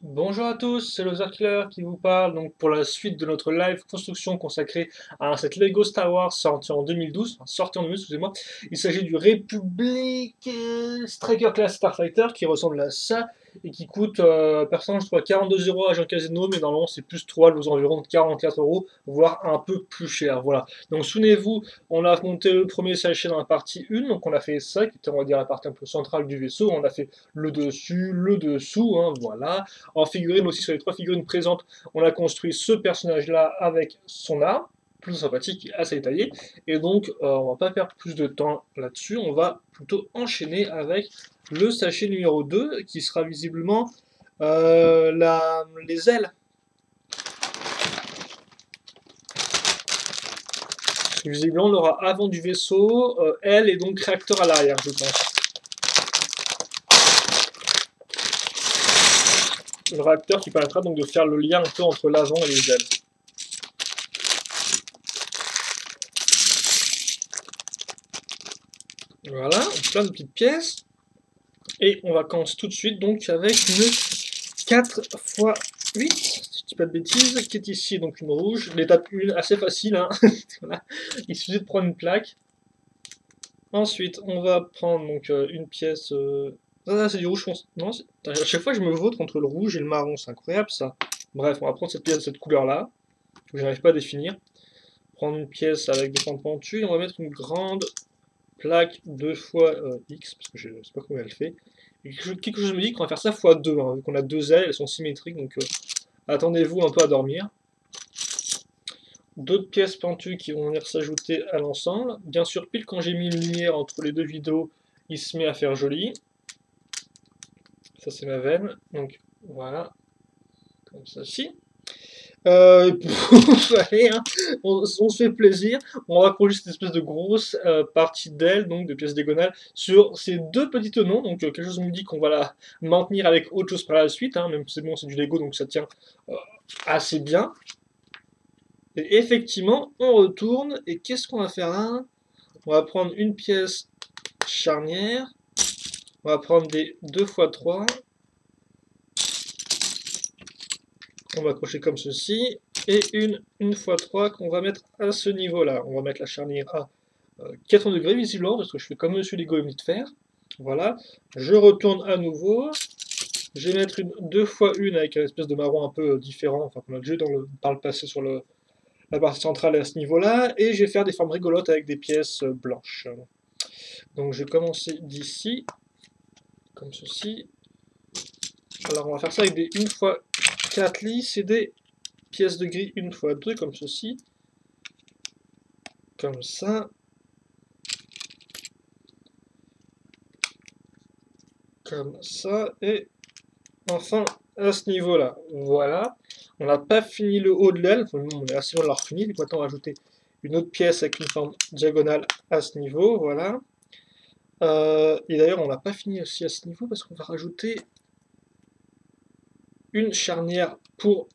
Bonjour à tous, c'est le Killer qui vous parle donc pour la suite de notre live construction consacrée à cette Lego Star Wars sorti en 2012, excusez-moi. Il s'agit du Republic Striker Class Starfighter qui ressemble à ça et qui coûte, personnellement je crois 42 € à Jean Casino, mais normalement c'est plus 3 aux environs de 44 €, voire un peu plus cher. Voilà. Donc souvenez-vous, on a monté le premier sachet dans la partie 1, donc on a fait ça qui était on va dire la partie un peu centrale du vaisseau, on a fait le dessus, le dessous, hein, voilà. En figurine aussi, sur les 3 figurines présentes, on a construit ce personnage-là avec son arme, plutôt sympathique et assez détaillé. Et donc, on va pas perdre plus de temps là-dessus, on va plutôt enchaîner avec le sachet numéro 2, qui sera visiblement les ailes. Visiblement, on l'aura avant du vaisseau, ailes et donc réacteur à l'arrière, je pense. Le réacteur qui permettra donc de faire le lien un peu entre l'avant et les ailes. Voilà, plein de petites pièces. Et on va commencer tout de suite donc avec une 4x8, si je dis pas de bêtises, qui est ici, donc une rouge. L'étape 1, assez facile, hein. Voilà. Il suffit de prendre une plaque. Ensuite, on va prendre donc une pièce. Ah, c'est du rouge foncé. Non, à chaque fois je me vautre entre le rouge et le marron, c'est incroyable ça. Bref, on va prendre cette pièce de cette couleur-là, que j'arrive pas à définir. Prendre une pièce avec des pentes pentues, et on va mettre une grande plaque 2 fois X, parce que je ne sais pas comment elle fait. Et quelque chose me dit qu'on va faire ça fois 2, hein, vu qu'on a deux ailes, elles sont symétriques, donc attendez-vous un peu à dormir. D'autres pièces pentues qui vont venir s'ajouter à l'ensemble. Bien sûr, pile quand j'ai mis une lumière entre les deux vidéos, il se met à faire joli. Ça c'est ma veine, donc voilà, comme ça ci. Allez, hein, on se fait plaisir. On va accrocher cette espèce de grosse partie d'aile, donc de pièces diagonales, sur ces deux petits tenons. Donc quelque chose me dit qu'on va la maintenir avec autre chose par la suite, hein, même si c'est bon, c'est du Lego, donc ça tient assez bien. Et effectivement, on retourne, et qu'est-ce qu'on va faire là? On va prendre une pièce charnière, on va prendre des 2x3, on va accrocher comme ceci, et une 1x3 qu'on va mettre à ce niveau-là. On va mettre la charnière à 80 degrés visiblement, parce que je fais comme Monsieur Lego aime de faire. Voilà, je retourne à nouveau. Je vais mettre une 2x1 avec une espèce de marron un peu différent, enfin qu'on a déjà par le passé sur la partie centrale à ce niveau-là, et je vais faire des formes rigolotes avec des pièces blanches. Donc je vais commencer d'ici, comme ceci. Alors on va faire ça avec des 1x4 lisses et des pièces de gris 1x2, comme ceci. Comme ça. Comme ça, et enfin à ce niveau-là. Voilà. On n'a pas fini le haut de l'aile, enfin, on est assez loin de l'avoir fini, donc maintenant on va ajouter une autre pièce avec une forme diagonale à ce niveau, voilà. Et d'ailleurs on n'a pas fini aussi à ce niveau parce qu'on va rajouter une charnière pour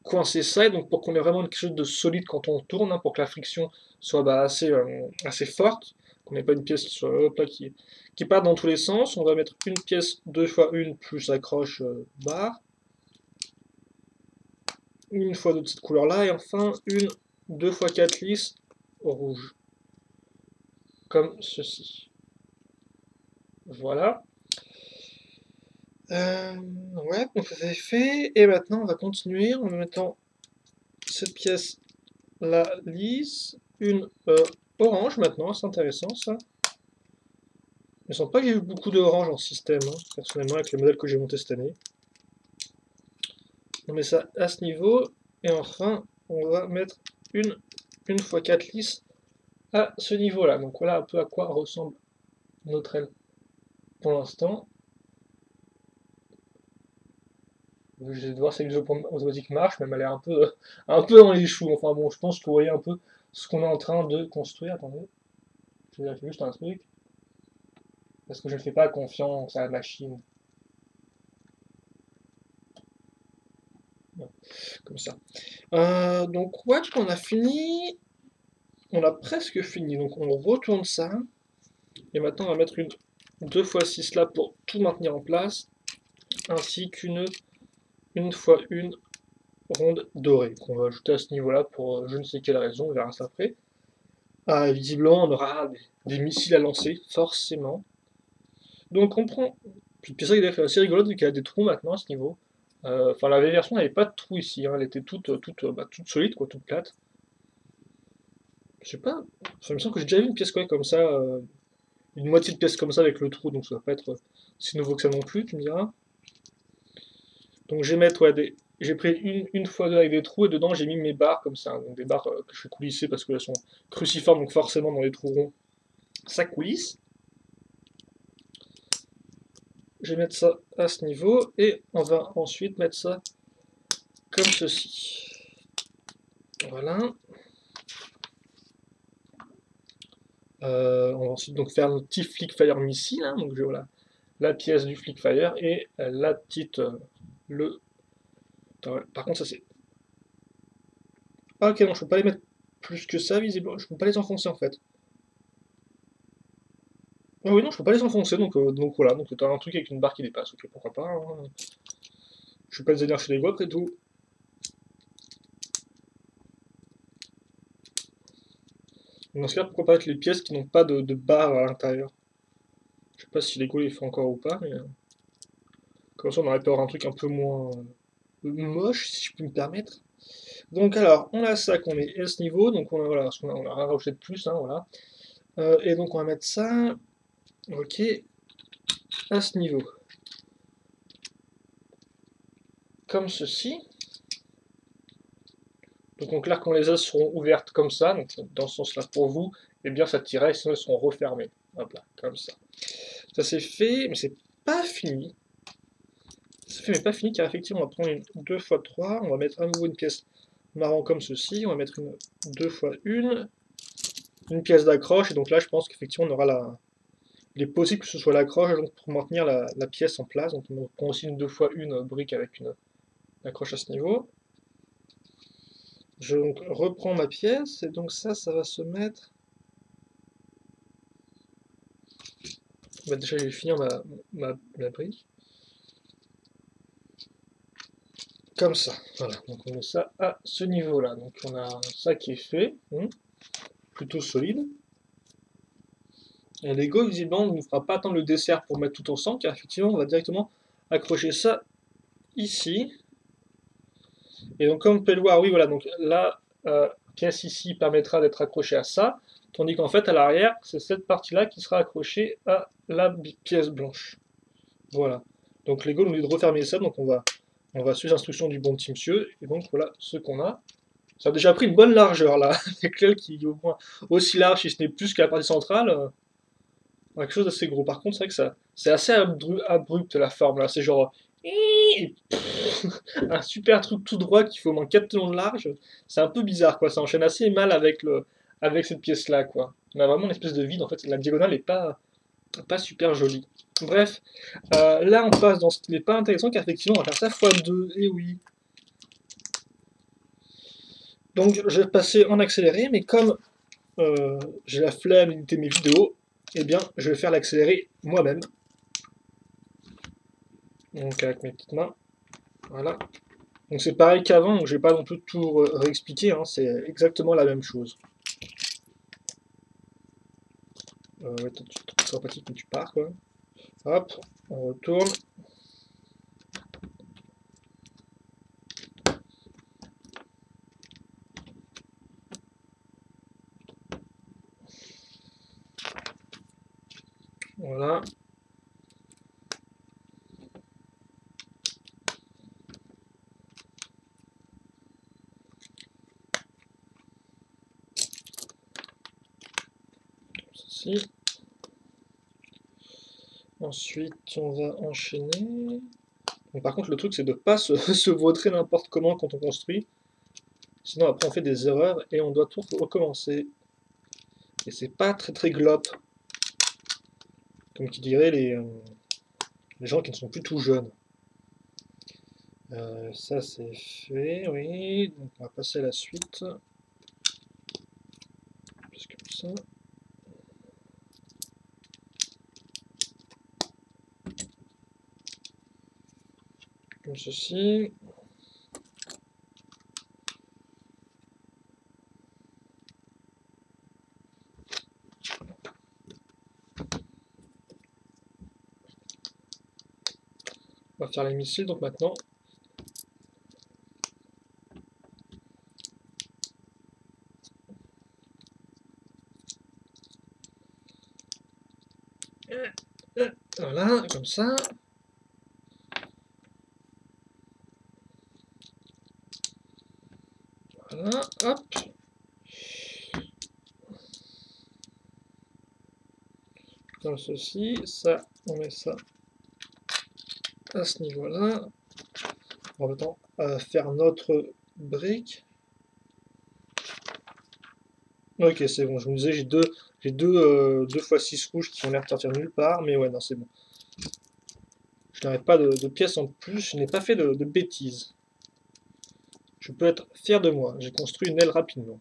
coincer ça, et donc pour qu'on ait vraiment quelque chose de solide quand on tourne, hein, pour que la friction soit assez forte, qu'on n'ait pas une pièce qui soit hop, là, qui part dans tous les sens. On va mettre une pièce 2x1 plus accroche barre, une fois de cette couleur-là, et enfin une 2x4 lisse rouge, comme ceci. Voilà. Ouais, donc ça c'est fait, et maintenant on va continuer en mettant cette pièce là lisse, une orange maintenant, c'est intéressant ça. Je ne sens pas que j'ai eu beaucoup d'orange en système, hein, personnellement, avec le modèle que j'ai monté cette année. On met ça à ce niveau, et enfin, on va mettre une 1x4 lisse à ce niveau-là. Donc voilà un peu à quoi ressemble notre aile pour l'instant. Je vais voir si l'exo automatique marche, mais elle m'a l'air un peu dans les choux. Enfin bon, je pense que vous voyez un peu ce qu'on est en train de construire. Attendez, je vais vérifier juste un truc. Parce que je ne fais pas confiance à la machine. Comme ça. Donc ouais, on a fini. On a presque fini. Donc on retourne ça. Et maintenant on va mettre une 2x6 là pour tout maintenir en place. Ainsi qu'une une fois une ronde dorée qu'on va ajouter à ce niveau-là pour je ne sais quelle raison, on verra ça après. Ah, visiblement, on aura des missiles à lancer, forcément. Donc on prend une pièce assez rigolote vu qu'elle a des trous maintenant à ce niveau. Enfin, la vieille version n'avait pas de trous ici, hein, elle était toute solide, quoi, toute plate. Je sais pas, ça me semble que j'ai déjà vu une pièce quoi, comme ça, une moitié de pièce comme ça avec le trou, donc ça va pas être si nouveau que ça non plus, tu me diras. Donc je vais mettre ouais, j'ai pris une fois deux avec des trous et dedans j'ai mis mes barres comme ça, hein, donc des barres que je fais coulisser parce qu'elles sont cruciformes, donc forcément dans les trous ronds ça coulisse. Je vais mettre ça à ce niveau et on va ensuite mettre ça comme ceci. Voilà. On va ensuite donc faire notre petit Flickfire missile, hein, donc voilà la pièce du Flickfire et la petite le. Attends, ouais, par contre ça c'est. Ah ok non je peux pas les mettre plus que ça visiblement, je peux pas les enfoncer en fait. Ah oui non je peux pas les enfoncer donc voilà, donc t'as un truc avec une barre qui dépasse, ok pourquoi pas, hein. Je suis pas des chez Lego après tout. Dans ce cas pourquoi pas mettre les pièces qui n'ont pas de barre à l'intérieur. Je sais pas si Lego les fait encore ou pas, mais comme ça on aurait pu avoir un truc un peu moins moche si je peux me permettre. Donc alors, on a ça qu'on met à ce niveau, donc voilà, on a rajouté de plus, hein, voilà. Et donc on va mettre ça, ok, à ce niveau. Comme ceci. Donc là, quand les as seront ouvertes comme ça, donc dans ce sens-là pour vous, eh bien ça tirait, sinon elles seront refermées. Hop là, comme ça. Ça c'est fait, mais c'est pas fini. C'est fait mais pas fini, car effectivement on va prendre une 2 x 3, on va mettre à nouveau une pièce marron comme ceci, on va mettre une 2 x 1, une pièce d'accroche, et donc là je pense qu'effectivement on aura il est possible que ce soit l'accroche donc pour maintenir la pièce en place. Donc on prend aussi une 2 x 1 brique avec une accroche à ce niveau. Je donc, reprends ma pièce et donc ça va se mettre. Bah, déjà je vais finir ma brique. Comme ça. Voilà. Donc on met ça à ce niveau-là. Donc on a ça qui est fait. Plutôt solide. Et Lego visiblement ne nous fera pas attendre le dessert pour mettre tout ensemble car effectivement on va directement accrocher ça ici. Et donc comme on peut le voir, oui voilà, donc la pièce ici permettra d'être accrochée à ça, tandis qu'en fait à l'arrière, c'est cette partie-là qui sera accrochée à la pièce blanche. Voilà. Donc Lego nous dit de refermer ça, donc on va suivre les instructions du bon petit monsieur, et donc voilà ce qu'on a. Ça a déjà pris une bonne largeur là, avec l'aile qui est au moins aussi large, si ce n'est plus que la partie centrale, quelque chose d'assez gros. Par contre, c'est vrai que ça, c'est assez abrupt la forme là, c'est genre un super truc tout droit qui fait au moins 4 tenons de large. C'est un peu bizarre quoi, ça enchaîne assez mal avec cette pièce là quoi. On a vraiment une espèce de vide en fait, la diagonale est pas super jolie. Bref, là on passe dans ce qui n'est pas intéressant car effectivement on va faire ça x2, et oui. Donc je vais passer en accéléré, mais comme j'ai la flemme d'éditer mes vidéos, eh bien je vais faire l'accéléré moi-même. Donc avec mes petites mains, voilà. Donc c'est pareil qu'avant, donc je vais pas non plus tout réexpliquer, hein, c'est exactement la même chose. Ouais, tu es sympathique mais tu pars quoi. Hop, on retourne. Voilà. Ceci. Ensuite, on va enchaîner. Donc, par contre, le truc, c'est de ne pas se vautrer n'importe comment quand on construit. Sinon, après, on fait des erreurs et on doit tout recommencer. Et c'est pas très très glop. Comme qui diraient les gens qui ne sont plus tout jeunes. Ça, c'est fait, oui. Donc, on va passer à la suite. Plus comme ça. Comme ceci. On va faire les missiles, donc maintenant. Voilà, comme ça. Voilà, hop. Comme ceci, ça, on met ça à ce niveau-là. En même temps, faire notre brique. Ok, c'est bon, je me disais, j'ai deux fois 6 rouges qui ont l'air de sortir nulle part, mais ouais, non, c'est bon. Je n'aurai pas de pièces en plus, je n'ai pas fait de bêtises. Je peux être fier de moi, j'ai construit une aile rapidement.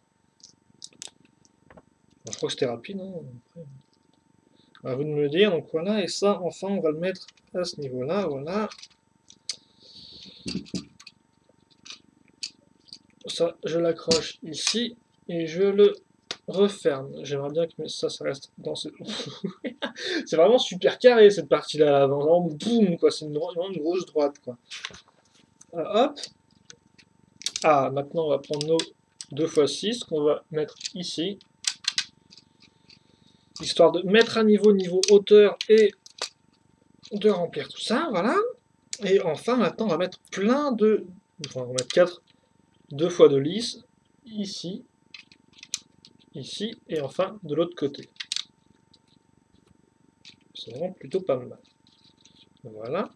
Bon, je crois que c'était rapide, hein. Après, à vous de me le dire, donc voilà, et ça, enfin, on va le mettre à ce niveau-là, voilà. Ça, je l'accroche ici, et je le referme. J'aimerais bien que ça reste dans ce... C'est vraiment super carré, cette partie-là, là, vraiment, boum, quoi, c'est vraiment une grosse droite, quoi. Hop. Ah, maintenant, on va prendre nos 2 x 6, qu'on va mettre ici, histoire de mettre à niveau hauteur, et de remplir tout ça, voilà. Et enfin, maintenant, on va mettre plein de... Enfin, on va mettre 4, 2 fois de lisse, ici, ici, et enfin, de l'autre côté. C'est vraiment plutôt pas mal. Voilà.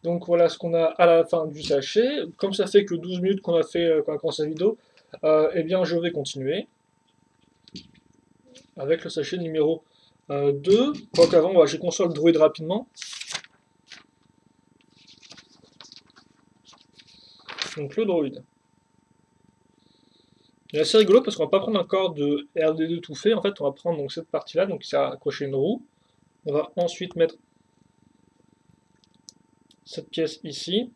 Donc voilà ce qu'on a à la fin du sachet. Comme ça fait que 12 minutes qu'on a fait qu'on a commencé la vidéo, eh bien je vais continuer avec le sachet numéro 2. Quoique avant, j'ai construit le druide rapidement. Donc le druide. C'est assez rigolo parce qu'on va pas prendre encore de RD2 tout fait. En fait, on va prendre donc cette partie-là, donc ça a accroché une roue. On va ensuite mettre cette pièce ici.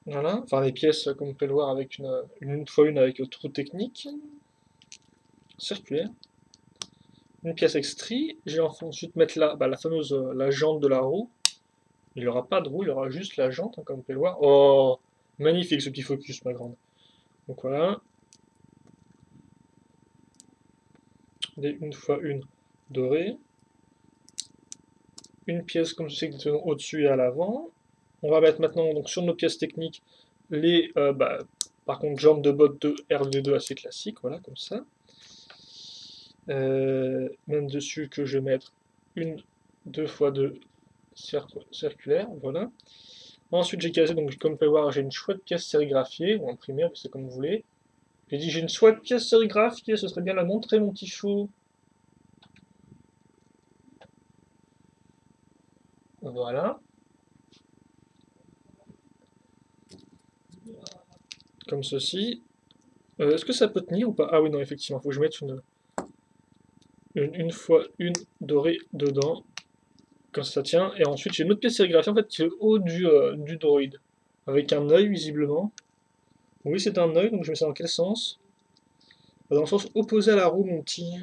Voilà. Enfin, les pièces, comme vous pouvez le voir, avec une fois une avec trou technique. Circulaire. Une pièce extrie. Je vais ensuite mettre la fameuse la jante de la roue. Il n'y aura pas de roue, il y aura juste la jante, hein, comme vous pouvez le voir. Oh, magnifique ce petit focus, ma grande. Donc voilà. Des une fois une dorée. Une pièce comme ceci qui est au-dessus et à l'avant. On va mettre maintenant donc, sur nos pièces techniques les par contre jambes de botte de RD2 assez classiques, voilà comme ça. Même dessus que je vais mettre une 2 fois 2 circulaire, voilà. Ensuite j'ai casé, donc comme vous pouvez voir, j'ai une chouette pièce sérigraphiée, ou imprimée, c'est comme vous voulez. J'ai dit j'ai une chouette pièce sérigraphiée, ce serait bien la montrer mon petit chou. Voilà. Comme ceci. Est-ce que ça peut tenir ou pas? Ah oui, non, effectivement, il faut que je mette une fois une dorée dedans. Comme ça tient. Et ensuite, j'ai une autre pièce sérigraphiée en fait, qui est au haut du droïde. Avec un œil, visiblement. Oui, c'est un œil, donc je mets ça dans quel sens? Dans le sens opposé à la roue, mon petit.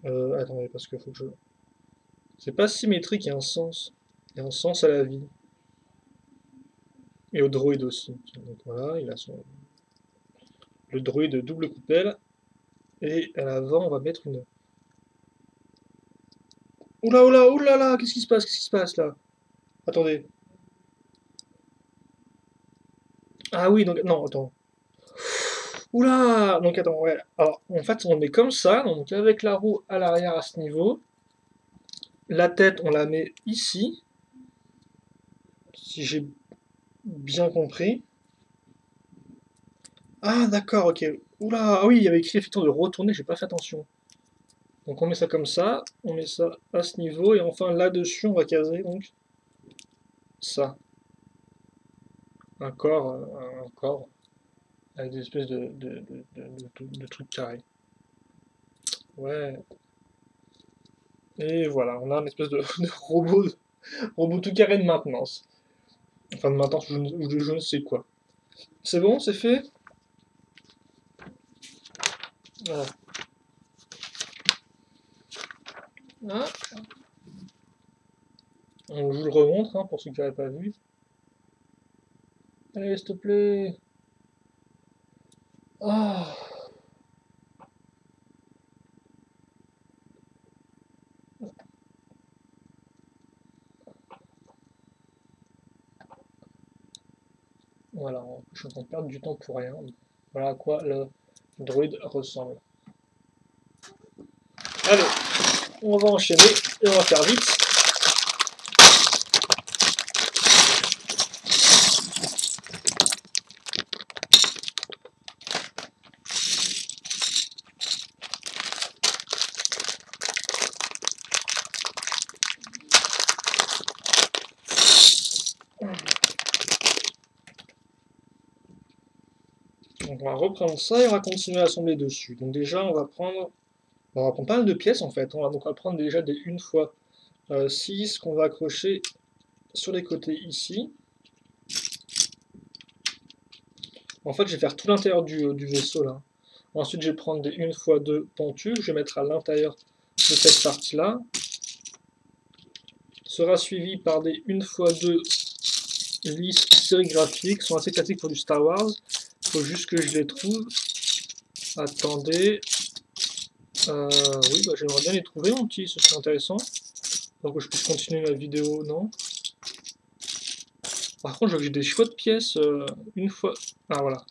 Attendez, parce que faut que je... C'est pas symétrique, il y a un sens. Il y a un sens à la vie. Et au droïde aussi. Donc voilà, il a le droïde double coupelle. Et à l'avant, on va mettre une... Oula, oula, oula là, qu'est-ce qui se passe? Qu'est-ce qui se passe là? Attendez. Ah oui, donc... Non, attends. Oula! Donc attends, ouais. Alors, en fait, on met comme ça, donc avec la roue à l'arrière à ce niveau. La tête, on la met ici. Si j'ai bien compris. Ah, d'accord, ok. Oula, ah oui, il y avait écrit effectivement de retourner, j'ai pas fait attention. Donc on met ça comme ça, on met ça à ce niveau, et enfin là-dessus, on va caser donc ça. Un corps avec des espèces de trucs carrés. Ouais. Et voilà, on a une espèce de robot tout carré de maintenance. Enfin de maintenance, je ne sais quoi. C'est bon, c'est fait? Voilà. Ah. Donc, je vous le remontre, hein, pour ceux qui n'avaient pas vu. Allez, s'il te plaît. Ah, voilà, je suis en train de perdre du temps pour rien. Voilà à quoi le druide ressemble. Allez, on va enchaîner et on va faire vite. Donc on va reprendre ça et on va continuer à assembler dessus. Donc déjà, on va prendre pas mal de pièces en fait. On va prendre déjà des 1 fois 6 qu'on va accrocher sur les côtés ici. En fait, je vais faire tout l'intérieur du vaisseau là. Ensuite, je vais prendre des 1 fois 2 pentus, que je vais mettre à l'intérieur de cette partie-là. Sera suivi par des 1 fois 2 lisses sérigraphiques, qui sont assez classiques pour du Star Wars. Il faut juste que je les trouve. Attendez. Oui, bah, j'aimerais bien les trouver, mon petit, ce serait intéressant. Pour que je puisse continuer ma vidéo, non. Par contre, j'ai des chouettes pièces, 1 fois... Ah, voilà.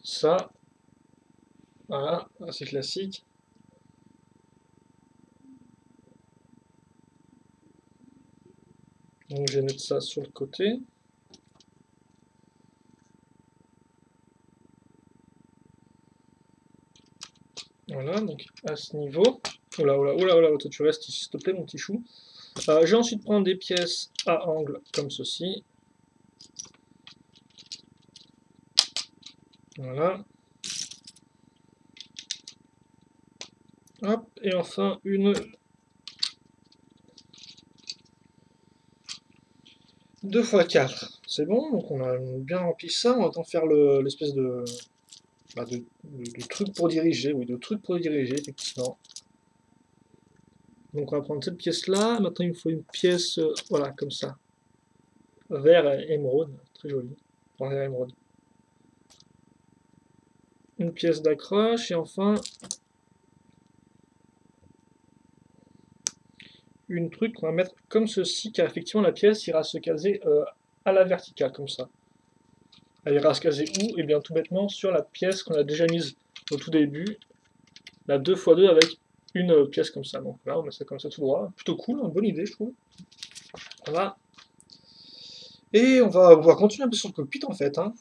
Ça, voilà, assez classique. Donc je vais mettre ça sur le côté. Voilà, donc à ce niveau. Oula, oula, oula, oula, toi tu restes ici, s'il te plaît, mon petit chou. Je vais ensuite prendre des pièces à angle comme ceci. Voilà. Hop, et enfin une 2 x 4. C'est bon, donc on a bien rempli ça. On va en faire l'espèce de truc pour diriger. Oui, de truc pour diriger, effectivement. Donc on va prendre cette pièce-là. Maintenant il me faut une pièce, voilà, comme ça. Vert et émeraude, très joli. Vert et émeraude. Une pièce d'accroche et enfin une truc qu'on va mettre comme ceci, car effectivement la pièce ira se caser à la verticale, comme ça. Elle ira se caser où? Et bien tout bêtement sur la pièce qu'on a déjà mise au tout début, la 2x2 avec une pièce comme ça. Donc là on met ça comme ça tout droit, plutôt cool, une bonne idée je trouve. Voilà. Et on va continuer un peu sur le cockpit en fait. Hein.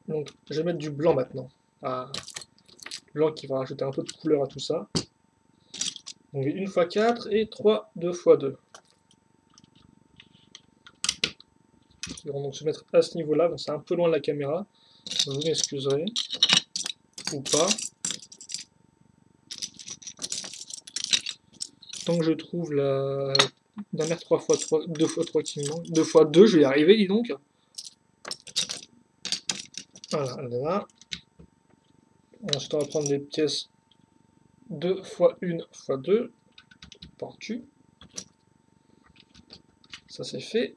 Donc je vais mettre du blanc maintenant. Ah, blanc qui va rajouter un peu de couleur à tout ça. Donc 1 x 4 et 3 2 x 2. Ils vont donc se mettre à ce niveau-là, donc c'est un peu loin de la caméra. Vous m'excuserez. Ou pas. Tant que je trouve la dernière 3x3, 2x3 qui me manque. 2x2, je vais y arriver, dis donc. Voilà, là. Ensuite, on va prendre des pièces 2 x 1 x 2. Pentu. Ça c'est fait.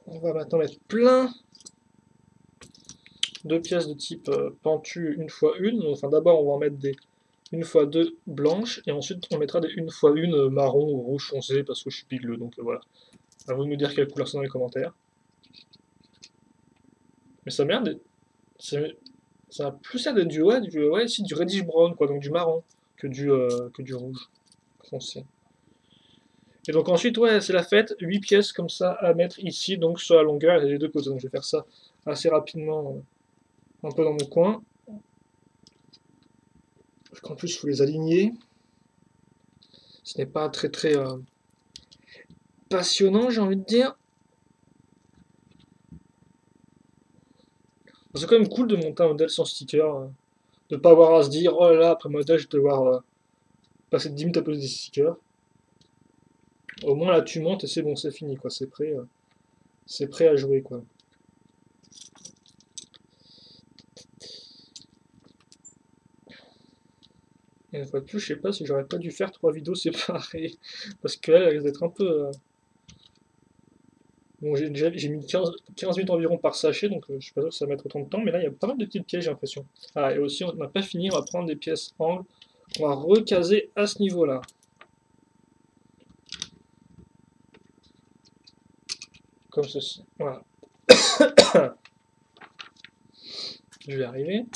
On va maintenant mettre plein de pièces de type pentu 1 x 1. Enfin, d'abord, on va en mettre des 1 x 2 blanches. Et ensuite, on mettra des 1 x 1 marron ou rouge foncé parce que je suis pigleux. Donc voilà. À vous de me dire quelle couleur c'est dans les commentaires. Mais ça merde, ça a plus l'air d'être du reddish brown, quoi, donc du marron, que du rouge foncé. Et donc ensuite, ouais, c'est la fête, 8 pièces comme ça à mettre ici, donc sur la longueur et les deux côtés. Donc je vais faire ça assez rapidement, un peu dans mon coin. Parce qu'en plus, il faut les aligner. Ce n'est pas très très passionnant, j'ai envie de dire. C'est quand même cool de monter un modèle sans sticker, de pas avoir à se dire, oh là là, après modèle, je vais devoir passer 10 minutes à poser des stickers. Au moins là, tu montes et c'est bon, c'est fini, quoi. C'est prêt à jouer, quoi. Et une fois de plus, je sais pas si j'aurais pas dû faire 3 vidéos séparées. Parce qu'elle, elle risque d'être un peu. Bon, j'ai mis 15 minutes environ par sachet, donc je suis pas sûr que ça va mettre autant de temps, mais là il y a pas mal de petites pièces, j'ai l'impression. Ah, et aussi, on n'a pas fini, on va prendre des pièces angles, on va recaser à ce niveau-là. Comme ceci. Voilà. Je vais arriver.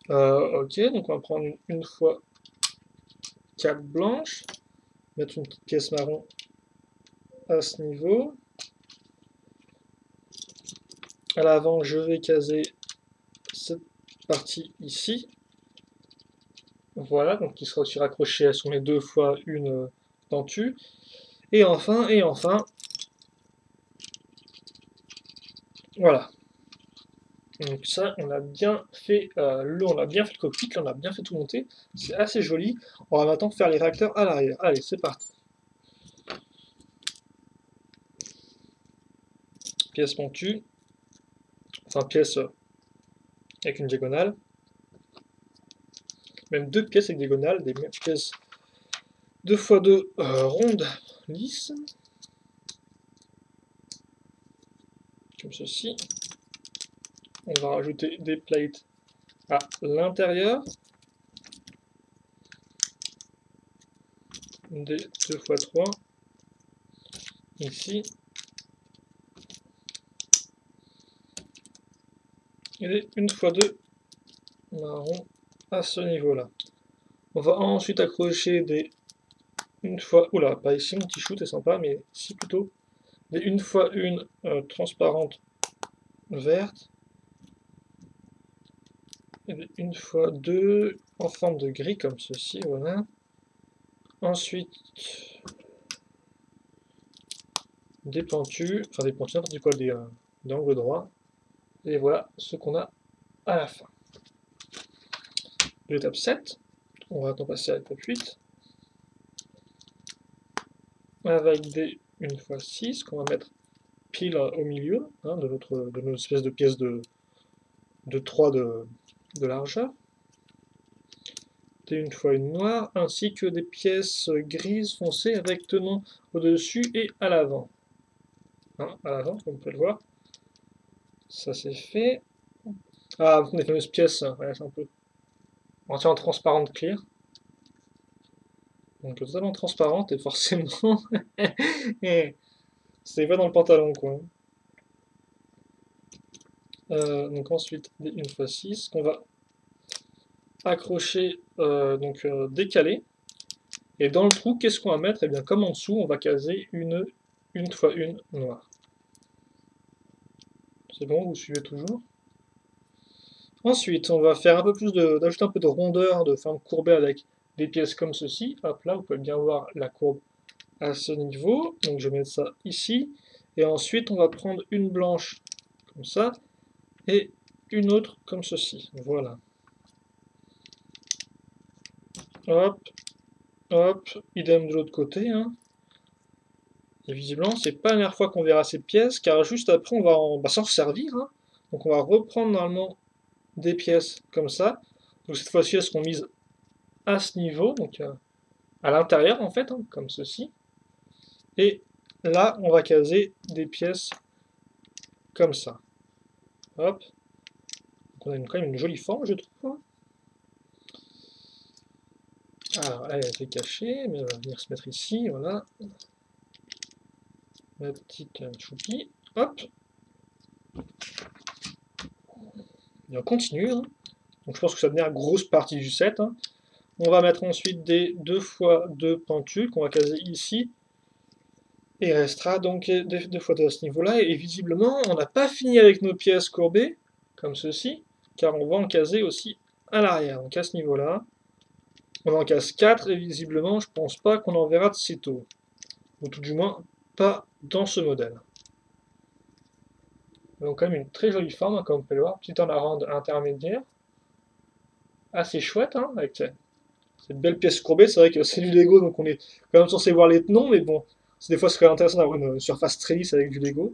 Ok, donc on va prendre une fois 4 blanches, mettre une petite pièce marron à ce niveau. À l'avant, je vais caser cette partie ici. Voilà, donc qui sera aussi raccroché sur mes 2 fois une denture. Et enfin, voilà. Donc ça, on a bien fait on a bien fait le cockpit, là, on a bien fait tout monter. C'est assez joli. On va maintenant faire les réacteurs à l'arrière. Allez, c'est parti. Pièce pontue. Enfin, pièce avec une diagonale. Même 2 pièces avec diagonale, des pièces 2 x 2 rondes lisses. Comme ceci. On va rajouter des plates à l'intérieur. Des 2 x 3. Ici. Et des 1 x 2 marron à ce niveau-là. On va ensuite accrocher des 1 fois... Oula, pas ici, mon petit shoot est sympa, mais ici plutôt. Des 1 x 1 transparente verte. Et des 1 x 2 en forme de gris, comme ceci, voilà. Ensuite, des pentus, enfin des pentus, n'importe quoi, des angles droits. Et voilà ce qu'on a à la fin. L'étape 7, on va maintenant passer à l'étape 8. Avec des 1 x 6 qu'on va mettre pile au milieu hein, de notre espèce de pièce de 3 de largeur. Des 1 x 1 noire, ainsi que des pièces grises foncées avec tenons au-dessus et à l'avant. Hein, à l'avant, comme vous pouvez le voir. Ça c'est fait. Ah, les fameuses pièces, ouais, c'est un peu entièrement transparente clear. Donc totalement transparente et forcément, c'est pas dans le pantalon quoi. Donc ensuite des 1 x 6 qu'on va accrocher, décaler. Et dans le trou, qu'est-ce qu'on va mettre? Et bien comme en dessous, on va caser une x 1 noire. C'est bon, vous suivez toujours? Ensuite, on va faire un peu plus d'ajouter un peu de rondeur, de forme courbée avec des pièces comme ceci. Hop là, vous pouvez bien voir la courbe à ce niveau. Donc je vais mettre ça ici. Et ensuite, on va prendre une blanche comme ça et une autre comme ceci. Voilà. Hop, hop, idem de l'autre côté. Hein. Et visiblement, c'est pas la dernière fois qu'on verra ces pièces, car juste après, on va s'en servir. Hein. Donc on va reprendre normalement des pièces comme ça. Donc cette fois-ci, elles seront mises à ce niveau, donc à l'intérieur en fait, hein, comme ceci. Et là, on va caser des pièces comme ça. Hop. Donc on a quand même une jolie forme, je trouve. Alors, elle est cachée, mais elle va venir se mettre ici, voilà. Ma petite choupie. Hop. Et on continue. Hein. Donc je pense que c'est la dernière grosse partie du set. Hein. On va mettre ensuite des 2 x 2 pentules qu'on va caser ici. Et il restera donc des 2 x 2 à ce niveau-là. Et visiblement, on n'a pas fini avec nos pièces courbées, comme ceci, car on va en caser aussi à l'arrière. Donc à ce niveau-là, on en casse 4 et visiblement, je pense pas qu'on en verra de sitôt. Ou tout du moins, pas dans ce modèle. Donc quand même une très jolie forme, hein, comme vous pouvez le voir. Petite en arande intermédiaire. Assez chouette, hein, avec cette belle pièce courbée. C'est vrai que c'est du Lego, donc on est quand même censé voir les tenons, mais bon, des fois, c'est quand même intéressant d'avoir une surface très lisse avec du Lego.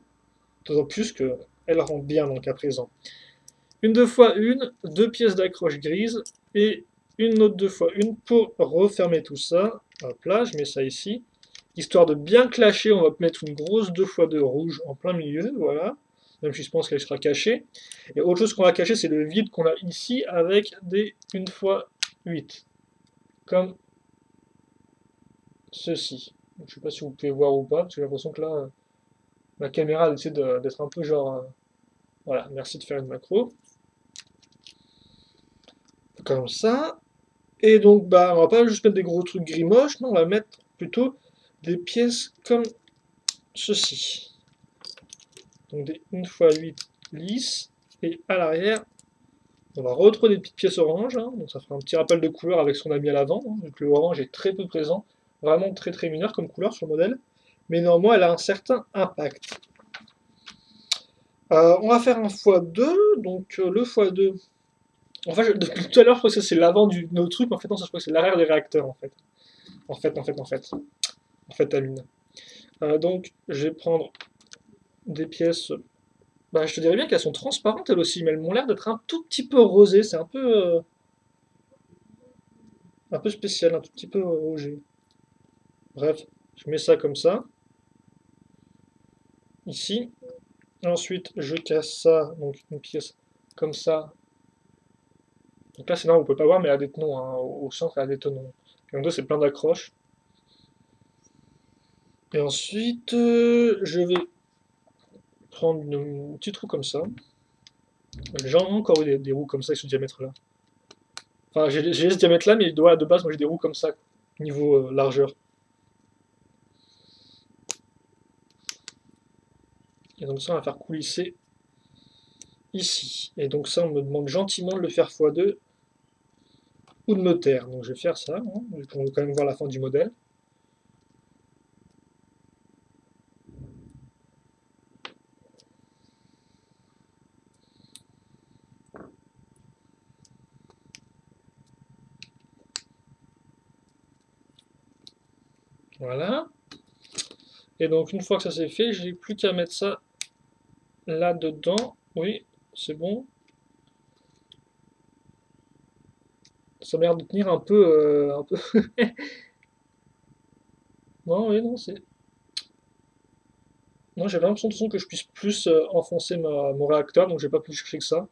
D'autant plus qu'elle rend bien donc à présent. Une 2 x 1, 2 pièces d'accroche grises et une autre 2x1 pour refermer tout ça. Hop là, je mets ça ici. Histoire de bien clasher, on va mettre une grosse 2x2 rouge en plein milieu, voilà. Même si je pense qu'elle sera cachée. Et autre chose qu'on va cacher, c'est le vide qu'on a ici avec des 1x8. Comme ceci. Donc, je sais pas si vous pouvez voir ou pas, parce que j'ai l'impression que là, la caméra essaie d'être un peu genre... voilà, merci de faire une macro. Comme ça. Et donc, bah, on va pas juste mettre des gros trucs gris moches, non, on va mettre plutôt des pièces comme ceci. Donc des 1x8 lisses. Et à l'arrière, on va retrouver des petites pièces oranges. Hein, donc ça fera un petit rappel de couleur avec ce qu'on a mis à l'avant. Hein, donc le orange est très peu présent. Vraiment très très mineur comme couleur sur le modèle. Mais néanmoins, elle a un certain impact. On va faire un x2. Donc le x2. Enfin, depuis tout à l'heure, je crois que c'est l'avant de nos trucs. Mais en fait, non, ça, je crois que c'est l'arrière des réacteurs. En fait, Amine. Donc, je vais prendre des pièces. Bah, je te dirais bien qu'elles sont transparentes elles aussi, mais elles m'ont l'air d'être un tout petit peu rosées. C'est un peu spécial, un tout petit peu rouge. Bref, je mets ça comme ça, ici. Ensuite, je casse ça, donc une pièce comme ça. Donc là, c'est là, vous pouvez pas voir, mais elle a des tenons. Hein. Au centre, elle a des tenons. Et en deux, c'est plein d'accroches. Et ensuite, je vais prendre une petite roue comme ça. J'ai encore eu des roues comme ça, avec ce diamètre-là. Enfin, j'ai ce diamètre-là, mais de base, moi j'ai des roues comme ça, niveau largeur. Et donc ça, on va faire coulisser ici. Et donc ça, on me demande gentiment de le faire x2 ou de me taire. Donc je vais faire ça, hein, on veut quand même voir la fin du modèle. Voilà. Et donc une fois que ça c'est fait, j'ai plus qu'à mettre ça là-dedans. Oui, c'est bon. Ça m'a l'air de tenir un peu... un peu... non, oui, non, c'est... Non, j'ai l'impression de toute façon que je puisse plus enfoncer mon réacteur, donc j'ai pas plus chercher que ça.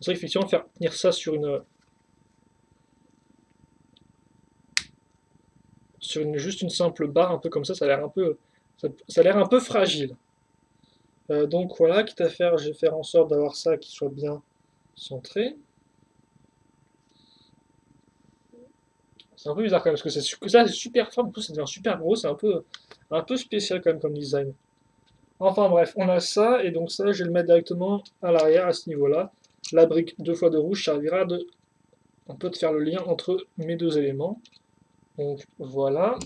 C'est vrai qu'effectivement, faire tenir ça sur juste une simple barre, un peu comme ça a l'air un peu, ça a l'air un peu fragile. Donc voilà, quitte à faire, je vais faire en sorte d'avoir ça qui soit bien centré. C'est un peu bizarre quand même, parce que ça c'est super fort, en plus ça devient super gros, c'est un peu spécial quand même comme design. Enfin bref, on a ça, et donc ça, je vais le mettre directement à l'arrière à ce niveau-là. La brique 2x2 rouge servira un peu de faire le lien entre mes deux éléments. Donc voilà.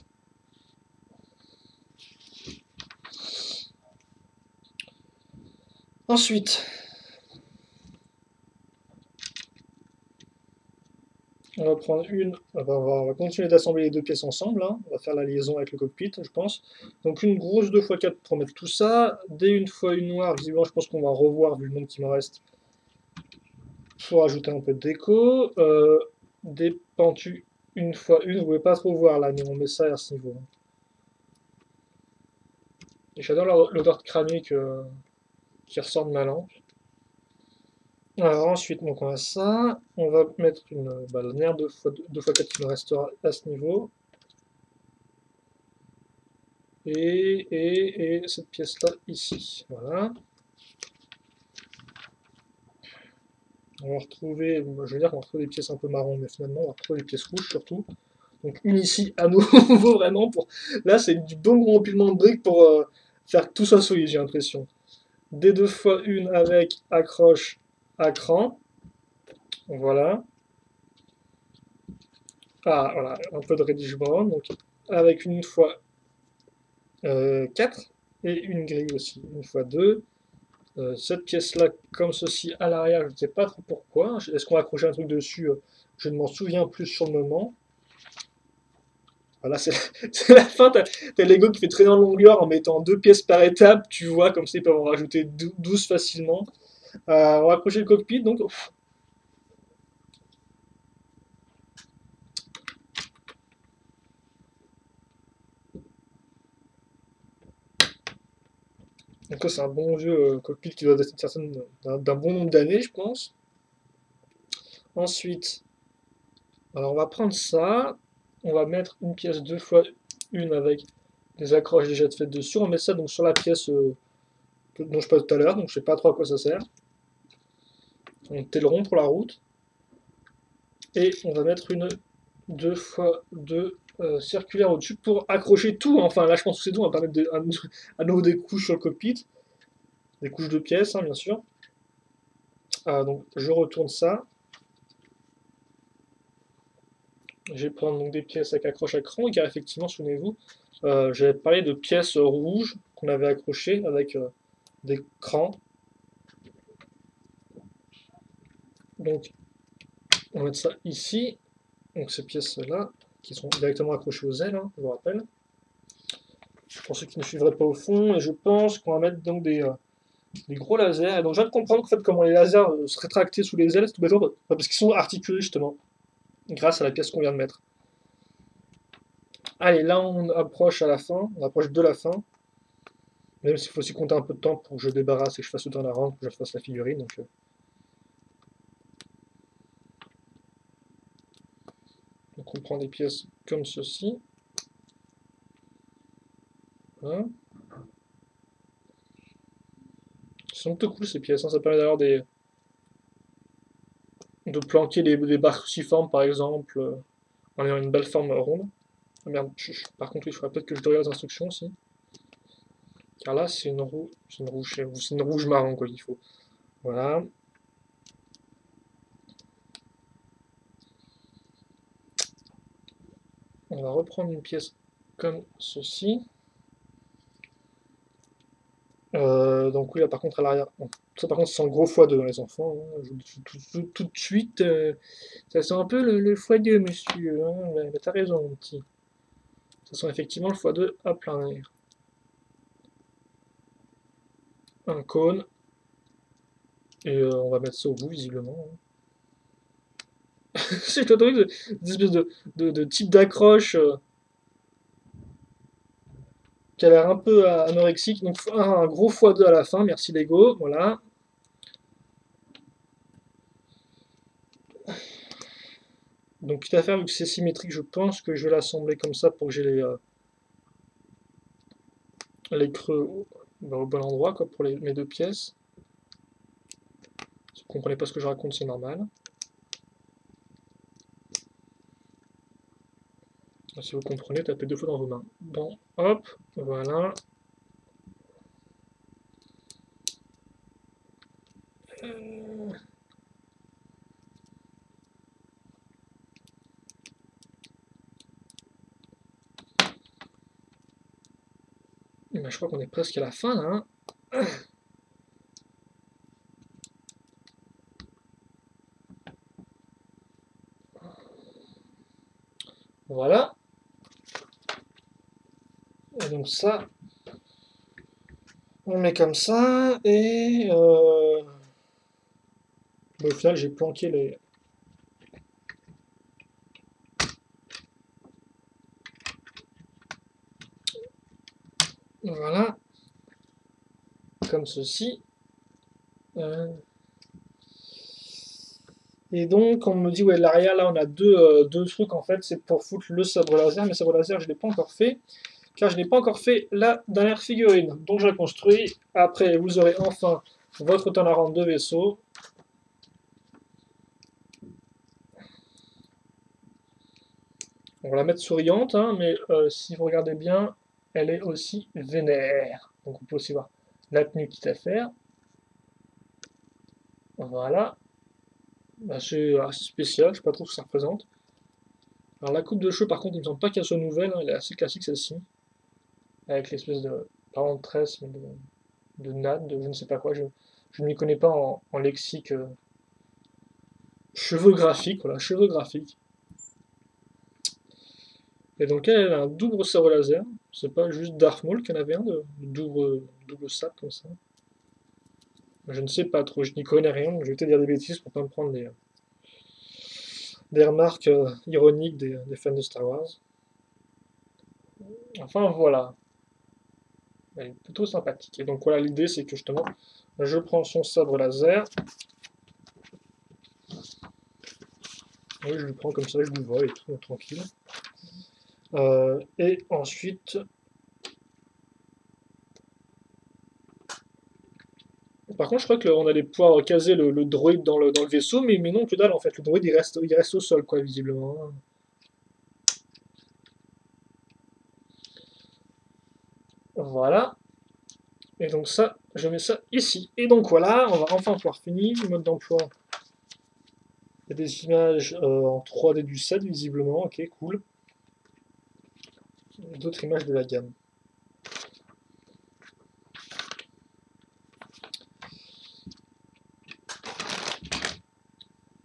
Ensuite, on va prendre on va continuer d'assembler les deux pièces ensemble. Hein. On va faire la liaison avec le cockpit, je pense. Donc une grosse 2x4 pour mettre tout ça. Des 1x1 noire, visiblement, je pense qu'on va revoir vu le nombre qui me reste. Pour ajouter un peu de déco. Des pentus 1x1, vous pouvez pas trop voir là, mais on met ça à ce niveau. Et j'adore l'odeur de cramique qui ressort de ma lampe. Alors ensuite, donc on a ça, on va mettre la nerf 2x4 qui nous restera à ce niveau. Et cette pièce-là ici. Voilà. On va retrouver, je veux dire qu'on va retrouver des pièces un peu marron, mais finalement on va retrouver des pièces rouges surtout. Donc une ici à nouveau vraiment pour. Là c'est du bon gros empilement de briques pour faire tout ça solide, j'ai l'impression. Des 2x1 avec accroche à cran. Voilà. Ah voilà, un peu de reddish brown, donc avec une fois 4 et une grille aussi, une fois 2. Cette pièce-là, comme ceci, à l'arrière, je ne sais pas trop pourquoi. Est-ce qu'on va accrocher un truc dessus? Je ne m'en souviens plus sur le moment. Voilà, c'est la fin. T'as Lego qui fait traîner en longueur en mettant deux pièces par étape. Tu vois, comme ça, ils peuvent en rajouter 12 facilement. On va accrocher le cockpit, donc Donc ça, c'est un bon vieux cockpit qui doit être d'un bon nombre d'années, je pense. Ensuite, alors on va prendre ça, on va mettre une pièce deux fois une avec des accroches déjà faites dessus. On met ça donc sur la pièce dont je parlais tout à l'heure, donc je sais pas trop à quoi ça sert. On téleron pour la route. Et on va mettre une deux fois deux circulaire au-dessus pour accrocher tout. Enfin là je pense que c'est tout, on va pas mettre à nouveau des couches sur le cockpit, des couches de pièces hein, bien sûr. Donc je retourne ça. Je vais prendre donc des pièces avec accroche à cran, car effectivement, souvenez-vous, j'avais parlé de pièces rouges qu'on avait accrochées avec des crans. Donc, on va mettre ça ici. Donc, ces pièces-là, qui sont directement accrochées aux ailes, hein, je vous rappelle. Pour ceux qui ne suivraient pas au fond, et je pense qu'on va mettre donc des gros lasers. Et donc, je viens de comprendre en fait, comment les lasers se rétractaient sous les ailes, c'est tout bêtement parce qu'ils sont articulés justement, grâce à la pièce qu'on vient de mettre. Allez, là on approche à la fin, on approche de la fin. Même s'il faut aussi compter un peu de temps pour que je débarrasse et que je fasse le turnaround, pour que je fasse la figurine. Donc on prend des pièces comme ceci. Voilà. Elles sont plutôt cool ces pièces, hein. Ça permet d'avoir de planquer des barres cruciformes par exemple, en ayant une belle forme ronde. Ah merde, par contre il faudrait peut-être que je regarde les instructions aussi. Car là c'est une rouge marron quoi qu'il faut. Voilà. On va reprendre une pièce comme ceci. Donc oui, là par contre à l'arrière, bon, ça par contre c'est un gros x2 dans les enfants, hein. Je vous le dis tout de suite, ça sent un peu le x2 monsieur, hein. Ouais, mais t'as raison mon petit. Ça sent effectivement le x2 à plein air. Un cône, et on va mettre ça au bout visiblement, hein. C'est le truc d'espèce de type d'accroche qui a l'air un peu anorexique, donc un gros x2 à la fin, merci Lego, voilà. Donc quitte à faire, vu que c'est symétrique, je pense que je vais l'assembler comme ça pour que j'ai les creux au bon endroit quoi, pour mes deux pièces. Si vous ne comprenez pas ce que je raconte, c'est normal. Si vous comprenez, tapez deux fois dans vos mains. Bon, hop, voilà. Ben, je crois qu'on est presque à la fin là, hein. Voilà. Et donc ça, on met comme ça. Et ben, au final, j'ai planqué les. Voilà. Comme ceci. Euh, Et donc, on me dit, ouais, l'arrière, là, on a deux trucs, en fait, c'est pour foutre le sabre laser, mais le sabre laser, je ne l'ai pas encore fait, car je n'ai pas encore fait la dernière figurine. Donc, je la construis. Après, vous aurez enfin votre turnaround de vaisseau. On va la mettre souriante, hein, mais si vous regardez bien, elle est aussi vénère. Donc, on peut aussi voir la tenue quitte à faire. Voilà. C'est assez spécial, je ne sais pas trop ce que ça représente. Alors, la coupe de cheveux, par contre, il ne me semble pas qu'elle soit nouvelle, hein, elle est assez classique celle-ci. Avec l'espèce de, pas de tresse, mais de natte, de je ne sais pas quoi. Je ne m'y connais pas en lexique cheveux graphiques, voilà, cheveux graphiques. Et donc elle a un double sabre laser. C'est pas juste Darth Maul qui en avait un de double sabre comme ça. Je ne sais pas trop, je n'y connais rien, donc je vais peut-être dire des bêtises pour pas me prendre des remarques ironiques des fans de Star Wars. Enfin voilà. Elle est plutôt sympathique. Et donc voilà, l'idée c'est que justement, je prends son sabre laser, et je le prends comme ça, je le vois et tout, tranquille. Et ensuite, par contre, je crois qu'on allait pouvoir caser le droïde dans le vaisseau, mais non, que dalle en fait. Le droïde il reste au sol, quoi, visiblement. Voilà. Et donc ça, je mets ça ici. Et donc voilà, on va enfin pouvoir finir. Le mode d'emploi. Il y a des images en 3D du set, visiblement. Ok, cool. D'autres images de la gamme.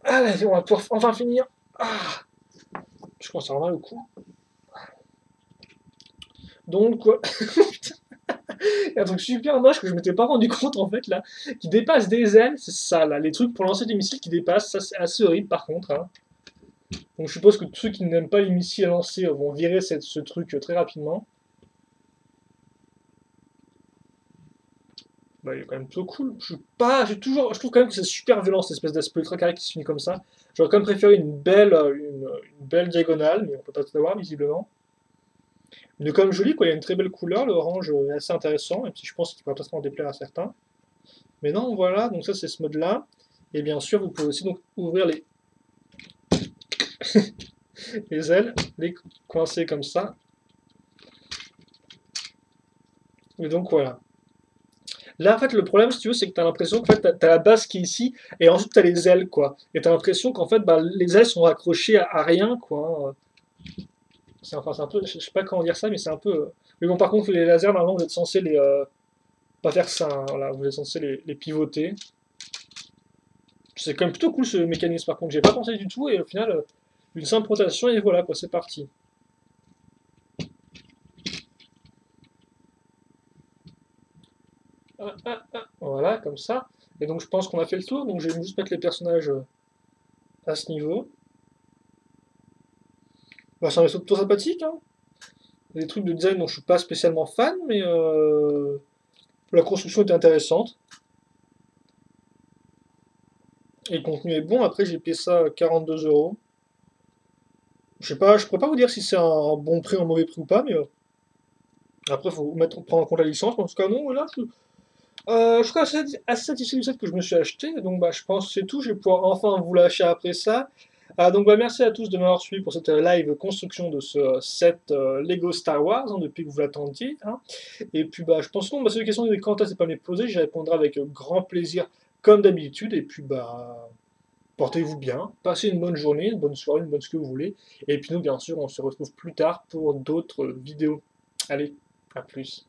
Allez, on va pouvoir enfin finir. Ah, je commence à avoir mal au cou. Donc, quoi. Il y a un truc super moche que je m'étais pas rendu compte en fait là, qui dépasse des ailes, c'est ça là, les trucs pour lancer des missiles qui dépassent, ça c'est assez horrible par contre, hein. Donc je suppose que tous ceux qui n'aiment pas les missiles à lancer vont virer ce truc très rapidement. Bah, il est quand même plutôt cool. Je trouve quand même que c'est super violent cette espèce d'aspect ultra carré qui se finit comme ça. J'aurais quand même préféré une belle diagonale, mais on peut pas tout avoir visiblement. Il est quand même joli quoi, il y a une très belle couleur, l'orange est assez intéressant, même si je pense qu'il va peut-être en déplaire à certains. Mais non, voilà, donc ça c'est ce mode-là. Et bien sûr, vous pouvez aussi donc ouvrir les ailes, les coincer comme ça. Et donc voilà. Là, en fait, le problème, si tu veux, c'est que tu as l'impression que en fait, t'as la base qui est ici, et ensuite tu as les ailes, quoi. Et tu as l'impression qu'en fait, bah, les ailes sont accrochées à rien, quoi. C'est un peu, je sais pas comment dire ça, mais c'est un peu. Mais bon, par contre, les lasers, normalement, vous êtes censé les. Pas faire ça, hein, voilà, vous êtes censé les pivoter. C'est quand même plutôt cool ce mécanisme, par contre, j'ai pas pensé du tout, et au final, une simple rotation, et voilà, quoi, c'est parti. Voilà, comme ça. Et donc je pense qu'on a fait le tour, donc je vais juste mettre les personnages à ce niveau. Bah, c'est un vaisseau plutôt sympathique, hein. Il y a des trucs de design dont je suis pas spécialement fan, mais la construction était intéressante. Et le contenu est bon, après j'ai payé ça 42 €. Je sais pas, je pourrais pas vous dire si c'est un bon prix, un mauvais prix ou pas, mais après faut prendre en compte la licence. En tout cas, non, là, je suis assez satisfait du set que je me suis acheté. Donc bah, je pense que c'est tout. Je vais pouvoir enfin vous lâcher après ça. Donc bah, merci à tous de m'avoir suivi pour cette live construction de ce set Lego Star Wars, hein, depuis que vous l'attendiez, hein. Et puis bah, je pense que bah, c'est des questions des commentaires, c'est pas me les poser. J'y répondrai avec grand plaisir comme d'habitude. Et puis bah portez-vous bien, passez une bonne journée, une bonne soirée, une bonne ce que vous voulez. Et puis nous bien sûr on se retrouve plus tard pour d'autres vidéos. Allez, à plus.